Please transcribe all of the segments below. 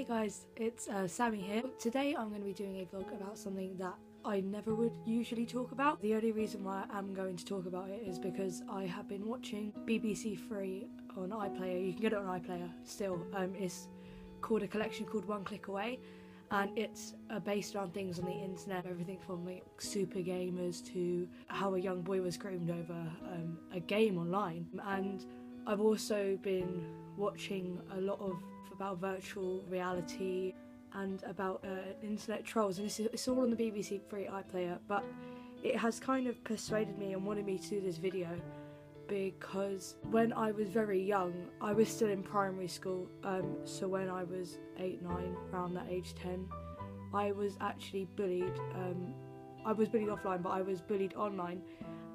guys, it's Sammy here. Today I'm going to be doing a vlog about something that I never would usually talk about. The only reason why I'm going to talk about it is because I have been watching BBC Three on iPlayer. You can get it on iPlayer still. It's called a collection called One Click Away, and it's based around things on the internet, everything from like super gamers to how a young boy was groomed over a game online. And I've also been watching a lot of about virtual reality and about internet trolls, and it's all on the BBC Three iPlayer, but it has kind of persuaded me and wanted me to do this video because when I was very young, I was still in primary school, so when I was 8, 9, around that age 10, I was actually bullied. I was bullied offline, but I was bullied online,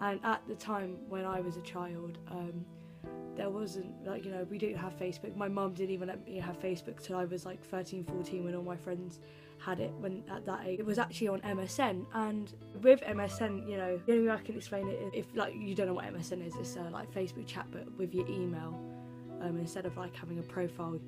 and at the time when I was a child, there wasn't, like, you know, we didn't have Facebook. My mum didn't even let me have Facebook till I was like 13, 14 when all my friends had it when at that age. It was actually on MSN, and with MSN, you know, the only way I can explain it is if like you don't know what MSN is, it's like Facebook chat but with your email. Instead of like having a profile,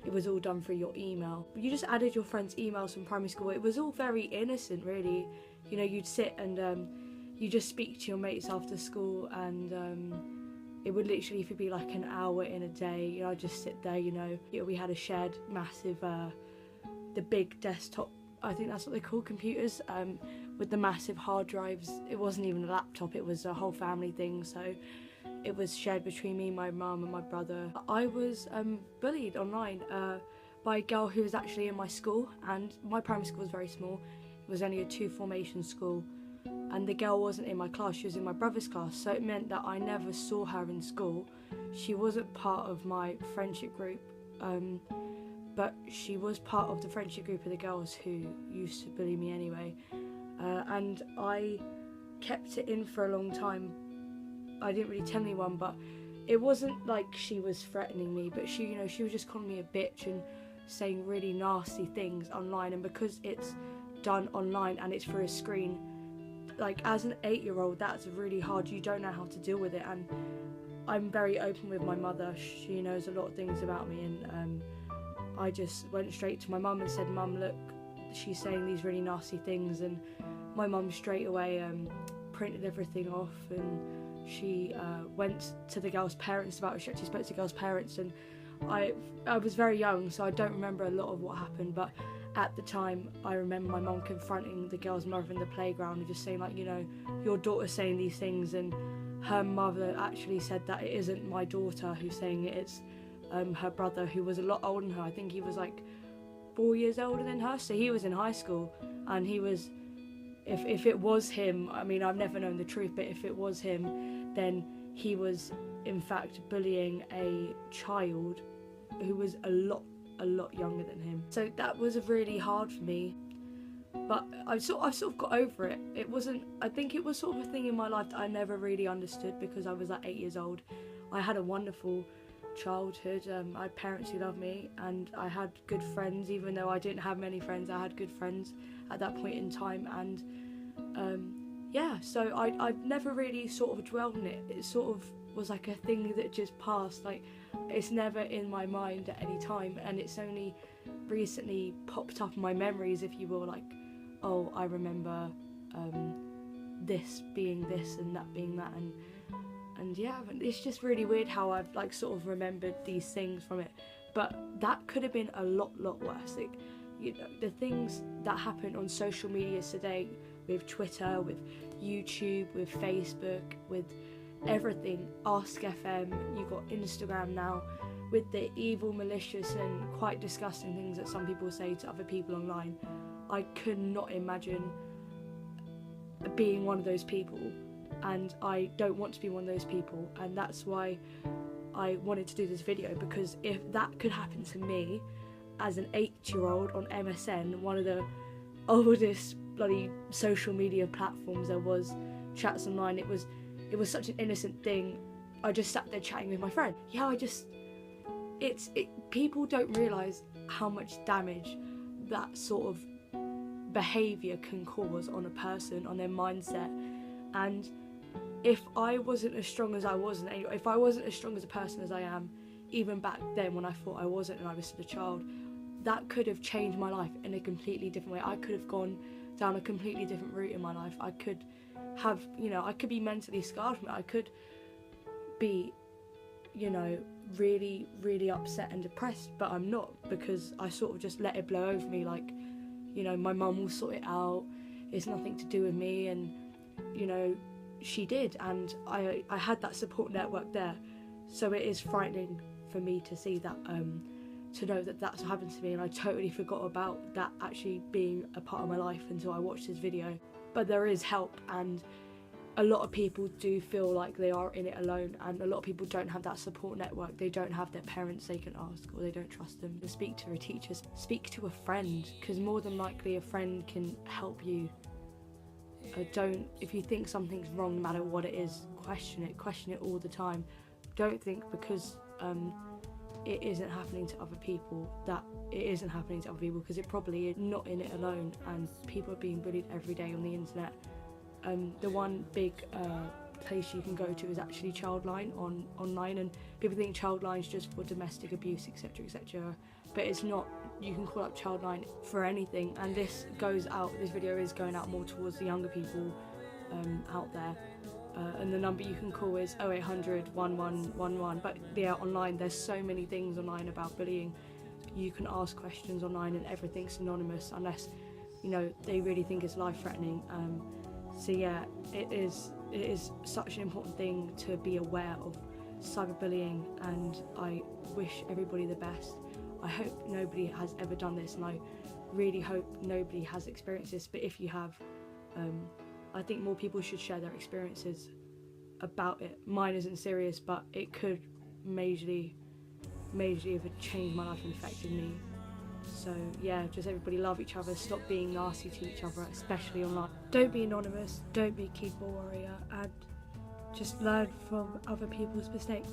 it was all done through your email. You just added your friends' emails from primary school. It was all very innocent, really. You know, you'd sit and you just speak to your mates after school, and it would literally be like an hour in a day. You know, I'd just sit there, you know. We had a shared massive, the big desktop, I think that's what they call computers, with the massive hard drives. It wasn't even a laptop, it was a whole family thing, so it was shared between me, my mum and my brother. I was bullied online by a girl who was actually in my school, and my primary school was very small. It was only a 2 formation school, and the girl wasn't in my class, she was in my brother's class, so it meant that I never saw her in school. She wasn't part of my friendship group, but she was part of the friendship group of the girls who used to bully me anyway, and I kept it in for a long time. I didn't really tell anyone, but it wasn't like she was threatening me, but she, you know, she was just calling me a bitch and saying really nasty things online, and because it's done online and it's through a screen, like as an 8-year-old, that's really hard. You don't know how to deal with it, and I'm very open with my mother. She knows a lot of things about me, and I just went straight to my mum and said, "Mum, look, she's saying these really nasty things," and my mum straight away printed everything off, and she went to the girl's parents about it. She actually spoke to the girl's parents, and I was very young, so I don't remember a lot of what happened, but at the time I remember my mum confronting the girl's mother in the playground and just saying, like, you know, your daughter's saying these things, and her mother actually said that it isn't my daughter who's saying it, it's her brother, who was a lot older than her. I think he was like 4 years older than her, so he was in high school, and he was, if it was him, I mean, I've never known the truth, but if it was him, then he was in fact bullying a child who was a lot younger than him. So that was really hard for me, but I've sort of got over it. It wasn't, I think it was sort of a thing in my life that I never really understood because I was like 8 years old. I had a wonderful childhood. I had parents who loved me, and I had good friends. Even though I didn't have many friends, I had good friends at that point in time, and yeah, so I've never really sort of dwelled on it. It sort of was like a thing that just passed. Like, it's never in my mind at any time, and it's only recently popped up in my memories, if you will, like, oh, I remember this being this and that being that, and yeah, it's just really weird how I've like sort of remembered these things from it, but that could have been a lot worse. Like, you know, the things that happen on social media today, with Twitter, with YouTube, with Facebook, with everything, Ask FM, you've got Instagram now, with the evil, malicious and quite disgusting things that some people say to other people online. I could not imagine being one of those people, and I don't want to be one of those people, and that's why I wanted to do this video, because if that could happen to me as an 8-year-old on MSN, one of the oldest bloody social media platforms there was, chats online, it was such an innocent thing. I just sat there chatting with my friend. Yeah, people don't realise how much damage that sort of behaviour can cause on a person, on their mindset. And if I wasn't as strong as I was, if I wasn't as strong as a person as I am, even back then when I thought I wasn't and I was still a child, that could have changed my life in a completely different way. I could have gone down a completely different route in my life. I could have, I could be mentally scarred from it. I could be, really, really upset and depressed, but I'm not, because I sort of just let it blow over me, like, my mum will sort it out, it's nothing to do with me, and, she did, and I had that support network there. So it is frightening for me to see that, to know that that's happened to me, and I totally forgot about that actually being a part of my life until I watched this video. But there is help, and a lot of people do feel like they are in it alone, and a lot of people don't have that support network. They don't have their parents they can ask, or they don't trust them to speak to a teacher. Speak to a friend, because more than likely a friend can help you. If you think something's wrong, no matter what it is, question it all the time. Don't think because it isn't happening to other people that it isn't happening to other people, because it probably is. Not in it alone, and people are being bullied every day on the internet. The one big place you can go to is actually Childline online, and people think Childline's just for domestic abuse, etc, etc, but it's not. You can call up Childline for anything, and this video is going out more towards the younger people out there, and the number you can call is 0800 1111. But yeah, online there's so many things online about bullying. You can ask questions online and everything's anonymous, unless they really think it's life-threatening. So yeah, it is such an important thing to be aware of cyberbullying, and I wish everybody the best. I hope nobody has ever done this, and I really hope nobody has experienced this, but if you have, I think more people should share their experiences about it. Mine isn't serious, but it could majorly have changed my life and affected me. So yeah, just everybody love each other, stop being nasty to each other, especially online. Don't be anonymous, don't be keyboard warrior, and just learn from other people's mistakes.